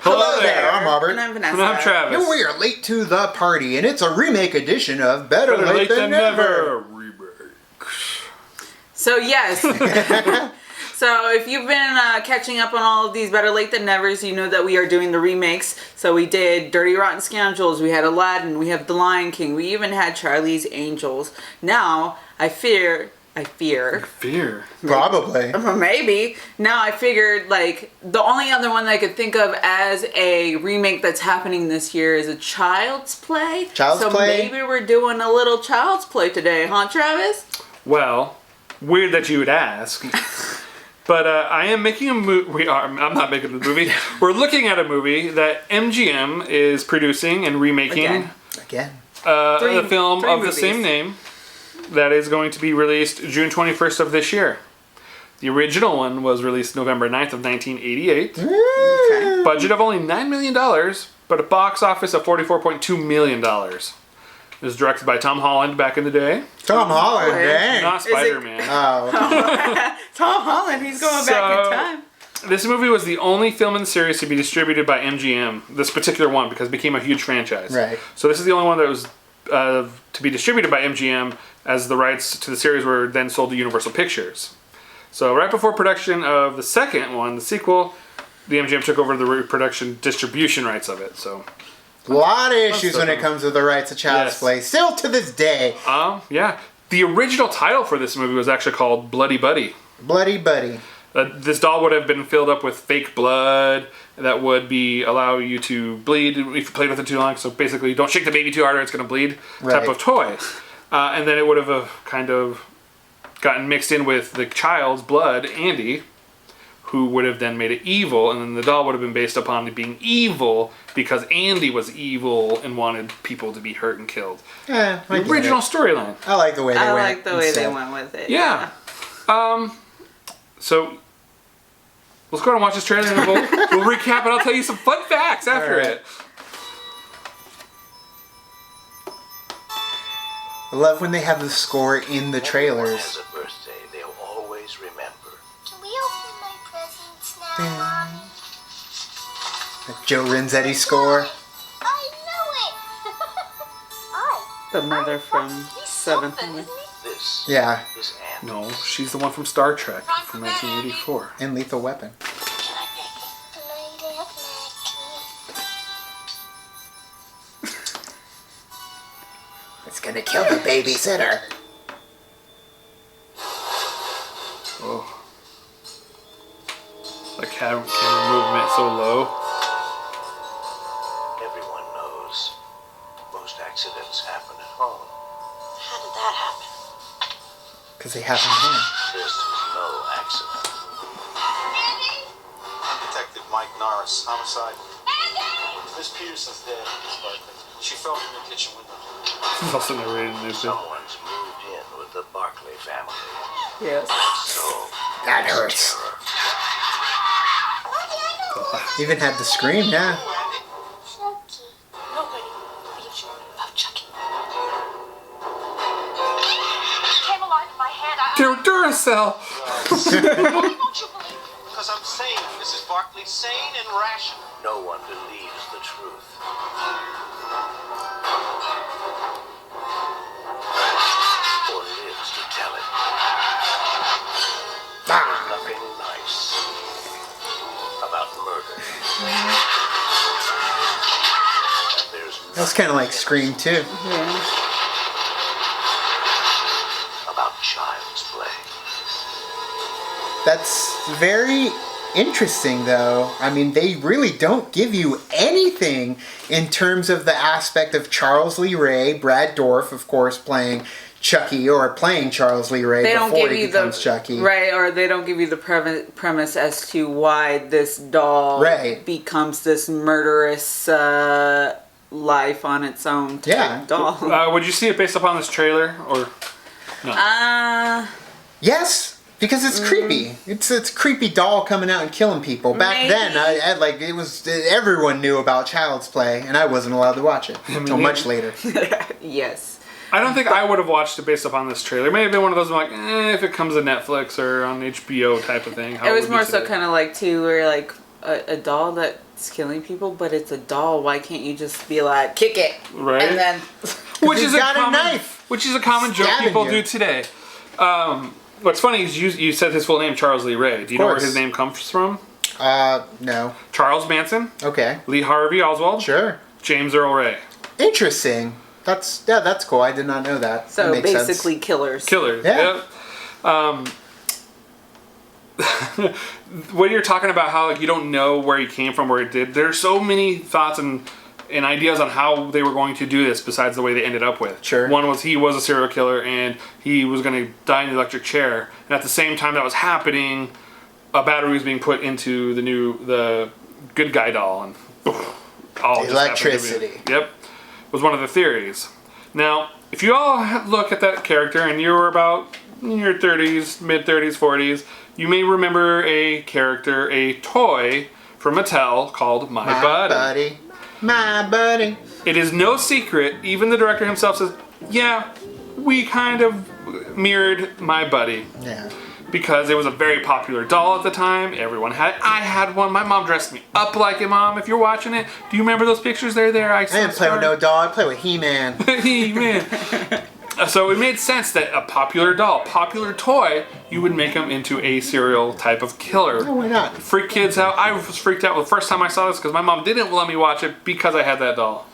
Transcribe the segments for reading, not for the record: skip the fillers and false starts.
Hello there, I'm Robert. And I'm Vanessa. And I'm Travis. And we are late to the party, and it's a remake edition of Better Late Than Never. Remakes. So yes. So if you've been catching up on all of these Better Late Than Nevers, you know that we are doing the remakes. So we did Dirty Rotten Scoundrels, we had Aladdin, we have The Lion King, we even had Charlie's Angels. Now, I fear. Probably. Maybe. Now I figured, like, the only other one that I could think of as a remake that's happening this year is a Child's Play. Child's Play? So maybe we're doing a little Child's Play today, huh, Travis? Well, weird that you would ask. But I am making a movie. I'm not making the movie. We're looking at a movie that MGM is producing and remaking. Again. A film three of movies. the same name that is going to be released June 21st of this year. The original one was released November 9th of 1988. Okay. Budget of only $9 million, but a box office of $44.2 million. It was directed by Tom Holland back in the day. Tom Holland, Wait. dang. Not Spider-Man. Oh. Tom Holland, he's going back in time. This movie was the only film in the series to be distributed by MGM, this particular one, because it became a huge franchise. Right. So this is the only one that was to be distributed by MGM, as the rights to the series were then sold to Universal Pictures. So right before production of the second one, the sequel, the MGM took over the production distribution rights of it. So A lot of issues when it comes to the rights of Child's Yes. Play. Still to this day. yeah. The original title for this movie was actually called Bloody Buddy. Bloody Buddy. This doll would have been filled up with fake blood that would allow you to bleed if you played with it too long. So basically, don't shake the baby too hard or it's going to bleed Right. type of toy. And then it would have kind of gotten mixed in with the child's blood, Andy, who would have then made it evil. And then the doll would have been based upon it being evil because Andy was evil and wanted people to be hurt and killed. I The get original it. storyline. I like the way they I went. like the way they instead. went with it. Yeah. So let's go ahead and watch this trailer and we'll recap and I'll tell you some fun facts after Alright. it. I love when they have the score in the Has trailers. a birthday they'll always remember. Can we open my presents now, Mommy? The Joe Renzetti score. I knew it! I. The mother from He's Seventh something, Heaven. isn't he? This Yeah, is Andy. No, she's the one from Star Trek from 1984. and Lethal Weapon. Can I pick it? Made it, It's gonna kill the babysitter. Oh. The camera movement so low. Everyone knows most accidents happen at home. How did that happen? Because they happen here. This is no accident. Detective Mike Norris, homicide. Miss Peterson's dead, Miss Barkley. She fell from the kitchen window. It's also narrated in this. Someone's moved in with the Barkley family. Yes. So That hurts. terror. Even had the scream, yeah. Chucky. Nobody believes you about Chucky. Came alive in my hand. Duracell! Why won't you believe me? Because I'm sane, Mrs. Barkley. Sane and rational. No one believes the truth. Or lives to tell it. There's nothing nice about murder. And there's That was kind of like Scream too. about child's play. That's very interesting, though. I mean, they really don't give you anything in terms of the aspect of Charles Lee Ray, Brad Dourif, of course, playing Chucky or playing Charles Lee Ray They don't before give he you becomes the Chucky. right, or they don't give you the premise as to why this doll Right. becomes this murderous life on its own type Yeah. doll. Would you see it based upon this trailer or no? Yes, because it's creepy. It's a creepy doll coming out and killing people. Back then, I like it was everyone knew about Child's Play, and I wasn't allowed to watch it until much later. Yes. I don't think I would have watched it based upon this trailer. It may have been one of those like, if it comes to Netflix or on HBO type of thing. It was more so kind of like too, where like a doll that's killing people, but it's a doll. Why can't you just be like, kick it, Right. And then which he's is got a common, knife. which is a common joke Stabbing people you. do today. What's funny is you said his full name, Charles Lee Ray. Do you know where course. his name comes from? No. Charles Manson, Okay. Lee Harvey Oswald, Sure. James Earl Ray. Interesting. That's cool. I did not know that. so That makes sense. basically killers. Killers. Yeah. Yep. When you're talking about how like, you don't know where he came from, where it did, there's so many thoughts and ideas on how they were going to do this besides the way they ended up with. Sure. One was he was a serial killer and he was going to die in the electric chair. And at the same time that was happening, a battery was being put into the good guy doll and all just happened to be- Electricity. Yep. Was one of the theories. Now, if you all look at that character and you were about in your 30s, mid 30s, 40s, you may remember a character, a toy from Mattel called My Buddy. My buddy. It is no secret, even the director himself says, yeah, we kind of mirrored My Buddy. Yeah. Because it was a very popular doll at the time. Everyone had I had one. My mom dressed me up like it, Mom. If you're watching it, do you remember those pictures? They're there. I didn't play with no doll. I play with He-Man. He-Man. So it made sense that a popular doll, popular toy, you would make them into a serial type of killer. Oh, why not? Freak kids out. I was freaked out the first time I saw this because my mom didn't let me watch it because I had that doll.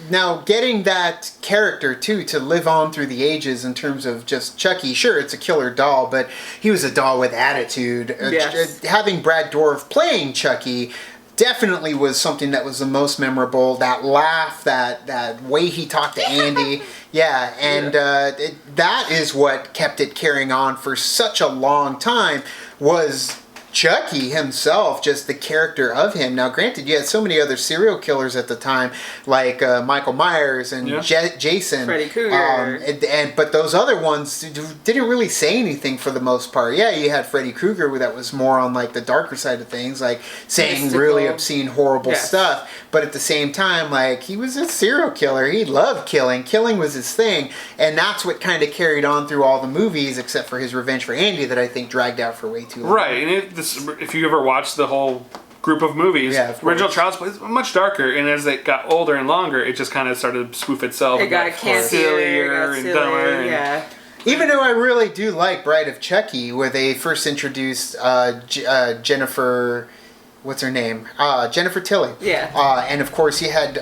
Now, getting that character, too, to live on through the ages in terms of just Chucky, sure, it's a killer doll, but he was a doll with attitude. Yes. Having Brad Dourif playing Chucky definitely was something that was the most memorable. That laugh, that way he talked to Andy. Yeah, and that is what kept it carrying on for such a long time, was Chucky himself, just the character of him. Now, granted, you had so many other serial killers at the time, like Michael Myers and Jason, Freddy Krueger, but those other ones didn't really say anything for the most part. Yeah, you had Freddy Krueger that was more on like the darker side of things, like saying Mystical. really obscene, horrible Yes. stuff. But at the same time, like, he was a serial killer. He loved killing. Killing was his thing, and that's what kind of carried on through all the movies, except for his Revenge for Andy that I think dragged out for way too long. Right, and if you ever watched the whole group of movies, Yeah, of course. original Child's Play is much darker, and as it got older and longer, it just kind of started to spoof itself. It and got cancier, sillier and dumber. And, yeah. Even though I really do like Bride of Chucky, where they first introduced Jennifer, what's her name? Jennifer Tilly. Yeah. And of course you had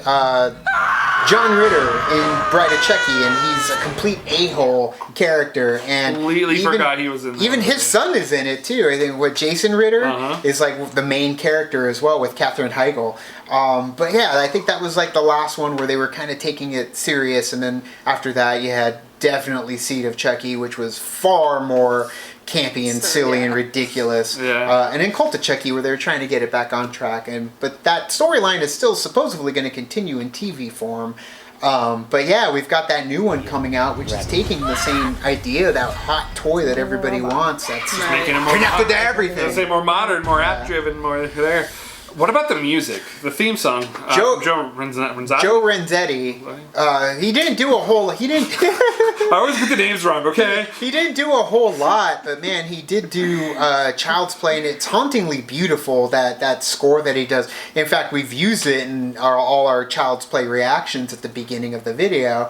John Ritter in Bride of Chucky, and he's a complete a-hole character. And Completely forgot he was in that Even movie. his son is in it too. I think what Jason Ritter Uh-huh. is like the main character as well, with Katherine Heigl. But yeah, I think that was like the last one where they were kind of taking it serious, and then after that you had definitely Seed of Chucky, which was far more campy and silly and ridiculous. Yeah. And then Cult of Chucky, where they're trying to get it back on track. But that storyline is still supposedly going to continue in TV form. But yeah, we've got that new one coming out, which is taking the same idea, that hot toy that everybody wants. That's Right. Making it more connected to I was everything. gonna say more modern, more app-driven, more there. What about the music? The theme song? Joe Renzetti? Joe Renzetti, he didn't do a whole. He didn't. I always get the names wrong. Okay. He didn't do a whole lot, but man, he did do Child's Play, and it's hauntingly beautiful, that score that he does. In fact, we've used it in all our Child's Play reactions at the beginning of the video,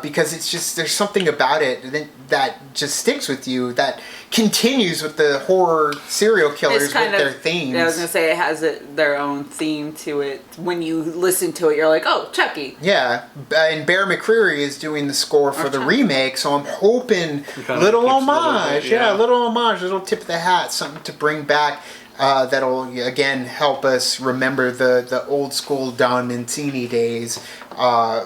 because it's just, there's something about it that just sticks with you, that continues with the horror serial killers with their themes. I was gonna say it has their own theme to it. When you listen to it, you're like, oh, Chucky. Yeah, and Bear McCreary is doing the score for the remake, so I'm hoping kinda little keeps a little homage, bit, yeah. little homage, little tip of the hat, something to bring back that'll again help us remember the old school Don Mancini days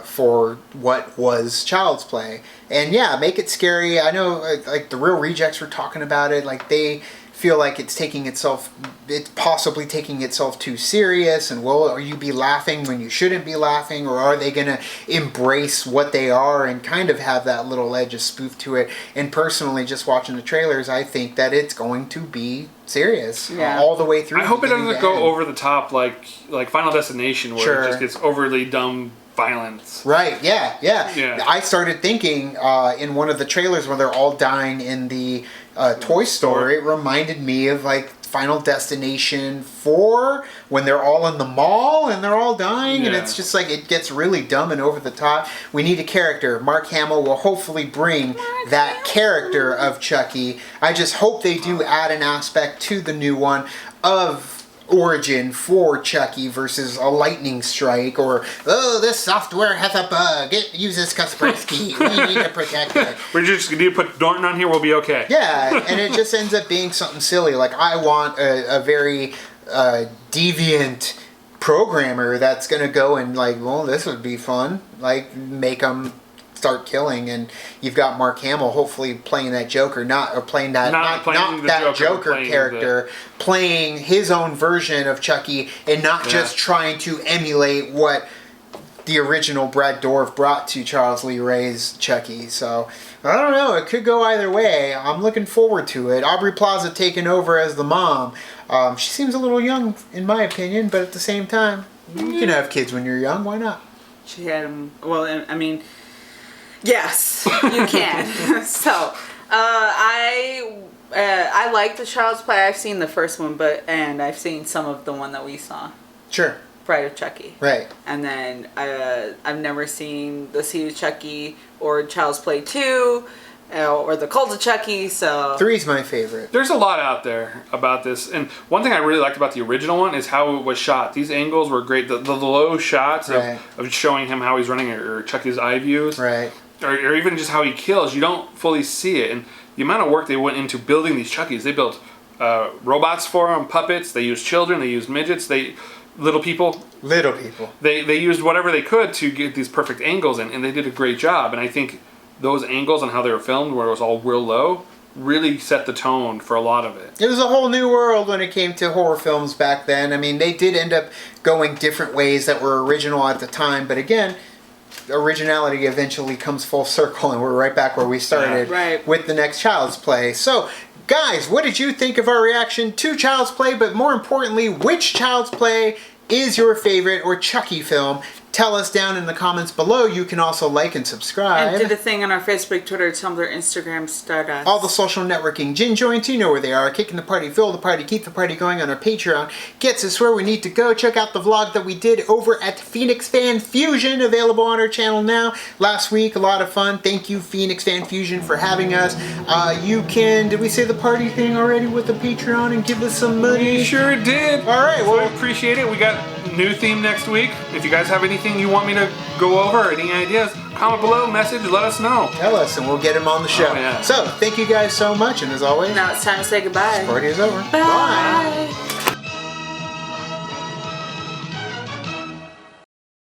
for what was Child's Play. And yeah, make it scary. I know like the Real Rejects were talking about it, like they feel like it's possibly taking itself too serious, and will you be laughing when you shouldn't be laughing, or are they going to embrace what they are and kind of have that little edge of spoof to it? And personally, just watching the trailers, I think that it's going to be serious all the way through. I hope it beginning doesn't to go end. over the top like Final Destination, where Sure. it just gets overly dumb violence. Right, yeah. Yeah. I started thinking in one of the trailers where they're all dying in the toy store, it reminded me of like Final Destination 4 when they're all in the mall and they're all dying, and it's just like it gets really dumb and over the top. We need a character. Mark Hamill will hopefully bring that character of Chucky. I just hope they do add an aspect to the new one of origin for Chucky versus a lightning strike, or this software has a bug, it uses Kaspersky, we need to protect it. We're just going to put Norton on here, we'll be okay. Yeah, and it just ends up being something silly. Like, I want a very deviant programmer that's going to go and like, well, this would be fun, like make them start killing, and you've got Mark Hamill hopefully playing that Joker, not that Joker character, playing his own version of Chucky, and not just trying to emulate what the original Brad Dourif brought to Charles Lee Ray's Chucky. So I don't know, it could go either way. I'm looking forward to it. Aubrey Plaza taking over as the mom. She seems a little young in my opinion, but at the same time, you can have kids when you're young, why not? She had him. Well, I mean, yes, you can. So, I like the Child's Play. I've seen the first one, and I've seen some of the one that we saw, Sure. Bride of Chucky. Right. And then I've never seen The Seed of Chucky or Child's Play 2 or The Cult of Chucky. So 3's my favorite. There's a lot out there about this, and one thing I really liked about the original one is how it was shot. These angles were great. The low shots of showing him how he's running, or Chucky's eye views. Right. Or even just how he kills, you don't fully see it. And the amount of work they went into building these Chuckies, they built robots for them, puppets, they used children, they used midgets, little people. They used whatever they could to get these perfect angles in, and they did a great job. And I think those angles and how they were filmed, where it was all real low, really set the tone for a lot of it. It was a whole new world when it came to horror films back then. I mean, they did end up going different ways that were original at the time, but again, originality eventually comes full circle, and we're right back where we started with the next Child's Play. So, guys, what did you think of our reaction to Child's Play? But more importantly, which Child's Play is your favorite, or Chucky film? Tell us down in the comments below. You can also like and subscribe. And do the thing on our Facebook, Twitter, Tumblr, Instagram, Stardust. All the social networking gin joints, you know where they are. Kicking the party, fill the party, keep the party going on our Patreon. Gets us where we need to go. Check out the vlog that we did over at Phoenix Fan Fusion, available on our channel now. Last week, a lot of fun. Thank you, Phoenix Fan Fusion, for having us. Did we say the party thing already with the Patreon and give us some money? We sure did. All right, well, I appreciate it. We got new theme next week. If you guys have anything you want me to go over, or any ideas, comment below, message, let us know. Tell us, and we'll get him on the show. Oh, yeah. So, thank you guys so much, and as always, Now it's time to say goodbye. party is over. Bye.